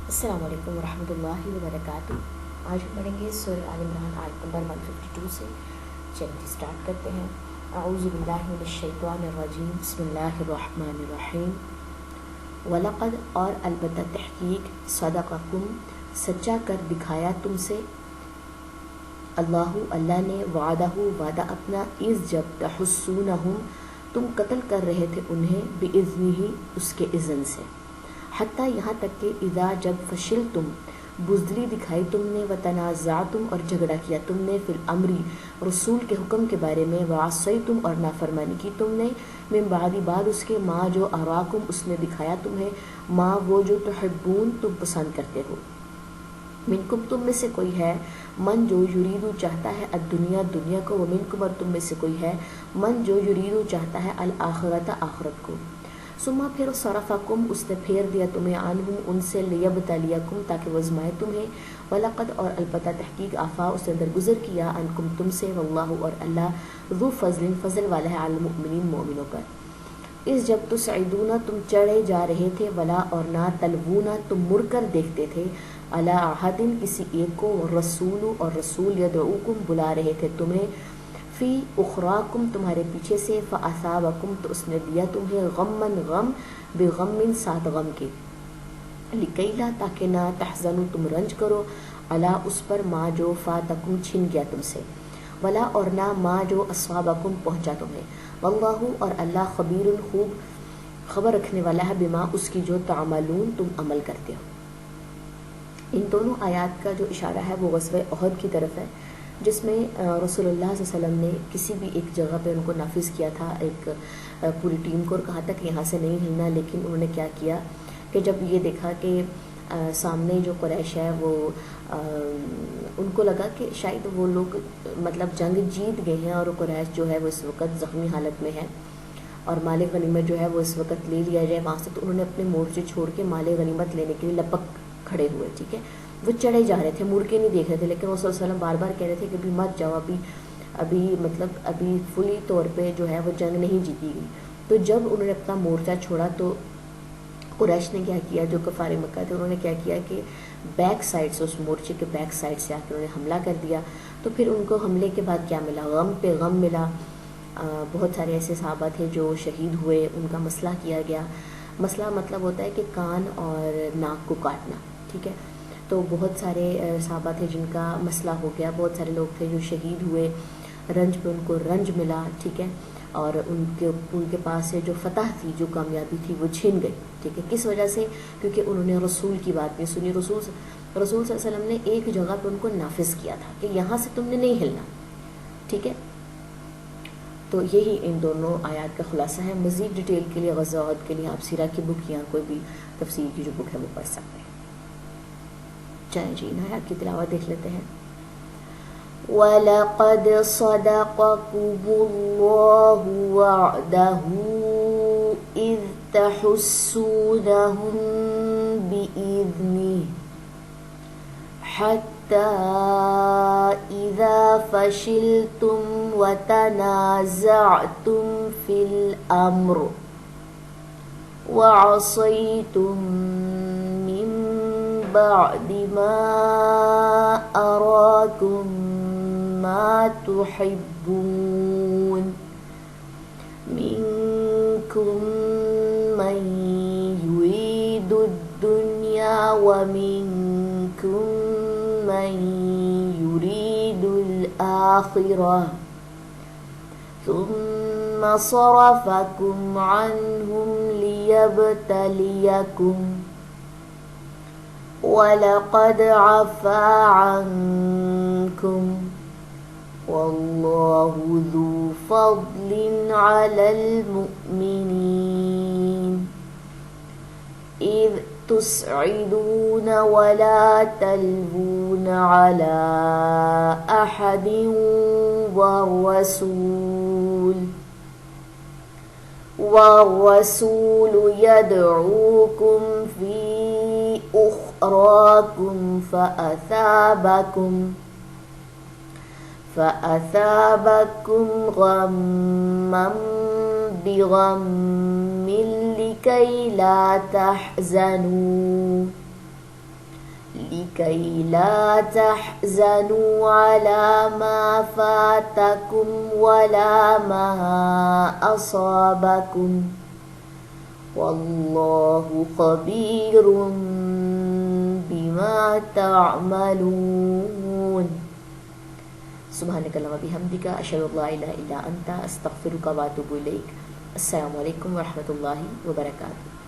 السلام علیکم ورحمۃ اللہ وبرکاتہ۔ آج ہم پڑھیں گے سورہ آل عمران آیت نمبر 152 سے۔ چلیے اسٹارٹ کرتے ہیں۔ اعوذ باللہ من الشیطان الرجیم، بسم اللہ الرحمن الرحیم۔ وَلَقَدْ اور البتہ تحقیق، صدقکم سچا کر دکھایا تم سے، اللہ نے وعدہ وعدہ اپنا، اذ جب تحسونہم تم قتل کر رہے تھے انہیں، بِإِذْنِہ اس کے اذن سے، حتیٰ یہاں تک کہ اذا جب فشلتم بزدلی دکھائی تم نے، وتنازعتم اور جھگڑا کیا تم نے، فی الامر رسول کے حکم کے بارے میں، وعصیتم اور نافرمانی کی تم نے، من بعد اس کے، ما جو اراکم اس نے دکھایا تمہیں، ما وہ جو تحبون تم پسند کرتے ہو، منکم تم میں سے کوئی ہے، من جو یریدو چاہتا ہے، الدنیا دنیا کو، ومنکم اور تم میں سے کوئی ہے، من جو یریدو چاہتا ہے، الآخرت آخرت کو، ثم پھر صرفکم اس نے پھیر دیا تمہیں، عنہم ان سے، لیبتلیکم تاکہ وہ آزمائے تمہیں، ولقد اور البتہ تحقیق، عفا اس نے درگزر کیا، عنکم تم سے، واللہ اور اللہ، ذو فضل فضل والا ہے، علی المؤمنین مومنوں پر، اس جب تسعدون تم چڑھے جا رہے تھے، ولا اور نہ، تلوون تم مڑ کر دیکھتے تھے، علی احد کسی ایک کو، والرسول اور رسول، یدعوکم بلا رہے تھے تمہیں، فی اخراکم تمہارے پیچھے سے، فاصابکم تو اس نے دیا تمہیں، غمن غم، بغم ساتھ غم کے، لکیلا تاکہ نہ، تحزنوا تم رنج کرو، علی اس پر، ما جو فاتکم چھن گیا تم سے، ولا اور نہ، ما جو اصابکم پہنچا تمہیں، واللہ اور اللہ، خبیر خوب خبر رکھنے والا ہے، بما اس کی جو تعملون تم عمل کرتے ہو۔ ان دونوں آیات کا جو اشارہ ہے وہ غزوہ احد کی طرف ہے، جس میں رسول اللہ صلی اللہ علیہ وسلم نے کسی بھی ایک جگہ پہ ان کو نافذ کیا تھا، ایک پوری ٹیم کو، اور کہا تھا کہ یہاں سے نہیں ہلنا، لیکن انہوں نے کیا کیا کہ جب یہ دیکھا کہ سامنے جو قریش ہے وہ ان کو لگا کہ شاید وہ لوگ مطلب جنگ جیت گئے ہیں، اور قریش جو ہے وہ اس وقت زخمی حالت میں ہے، اور مال غنیمت جو ہے وہ اس وقت لے لیا جائے وہاں سے، تو انہوں نے اپنے مورچے چھوڑ کے مال غنیمت لینے کے لیے لپک کھڑے ہوئے، ٹھیک ہے، وہ چڑھے جا رہے تھے، مڑ کے نہیں دیکھ رہے تھے، لیکن وہ صلی اللہ علیہ وسلم بار بار کہہ رہے تھے کہ ابھی مت جاؤ، ابھی فلی طور پہ جو ہے وہ جنگ نہیں جیتی گئی۔ تو جب انہوں نے اپنا مورچہ چھوڑا تو قریش نے کیا کیا، جو کفار مکہ تھے، انہوں نے کیا کیا کہ بیک سائڈ سے، اس مورچے کے بیک سائڈ سے آ کے انہوں نے حملہ کر دیا، تو پھر ان کو حملے کے بعد کیا ملا، غم پہ غم ملا، بہت سارے ایسے صحابہ تھے جو شہید ہوئے، ان کا مسئلہ کیا گیا، مسئلہ مطلب ہوتا ہے کہ کان اور ناک کو کاٹنا، ٹھیک ہے، تو بہت سارے صحابہ تھے جن کا مسئلہ ہو گیا، بہت سارے لوگ تھے جو شہید ہوئے، رنج پہ ان کو رنج ملا، ٹھیک ہے، اور ان کے پاس سے جو فتح تھی، جو کامیابی تھی، وہ چھین گئی، ٹھیک ہے، کس وجہ سے، کیونکہ انہوں نے رسول کی بات نہیں سنی، رسول صلی اللہ علیہ وسلم نے ایک جگہ پہ ان کو نافذ کیا تھا کہ یہاں سے تم نے نہیں ہلنا، ٹھیک ہے۔ تو یہی ان دونوں آیات کا خلاصہ ہے۔ مزید ڈیٹیل کے لیے غزوہ احد کے لیے آپ سیرہ کی بک یا کوئی بھی تفسیر کی جو بک ہے وہ پڑھ سکتے ہیں۔ چلیں جی ان آیات کی تلاوت دیکھ لیتے ہیں۔ وَلَقَدْ صَدَقَكُمُ اللَّهُ وَعْدَهُ إِذْ تَحُسُّونَهُم بِإِذْنِهِ حَتَّى إِذَا فَشِلْتُمْ وَتَنَازَعْتُمْ فِي الْأَمْرِ وَعَصَيْتُمْ مِنْ بَعْدِ مَا أَرَاكُمْ مَا تُحِبُّونَ مِنْكُمْ مَنْ يُرِيدُ الدُّنْيَا وَمِنْكُمْ مَنْ يُرِيدُ الْآخِرَةَ ثُمَّ صَرَفَكُمْ عَنْهُمْ لِيَبْتَلِيَكُمْ وَلَقَدْ عَفَا عَنْكُمْ وَاللَّهُ ذُو فَضْلٍ عَلَى الْمُؤْمِنِينَ إِذْ تُسْعِدُونَ وَلَا تَلْوُونَ عَلَى أَحَدٍ وَالرَّسُولُ يَدْعُوكُمْ فِي أُخْرَاكُمْ فَأَثَابَكُمْ غَمًّا بِغَمٍّ لِكَيْ لَا تَحْزَنُوا لكي لا تحزنوا على ما فاتكم ولا ما أصابكم والله خبير بما تعملون. سبحانك اللهم وبحمدك أشهد أن لا إله إلا أنت أستغفرك وأتوب إليك. السلام علیکم ورحمۃ اللہ وبرکاتہ.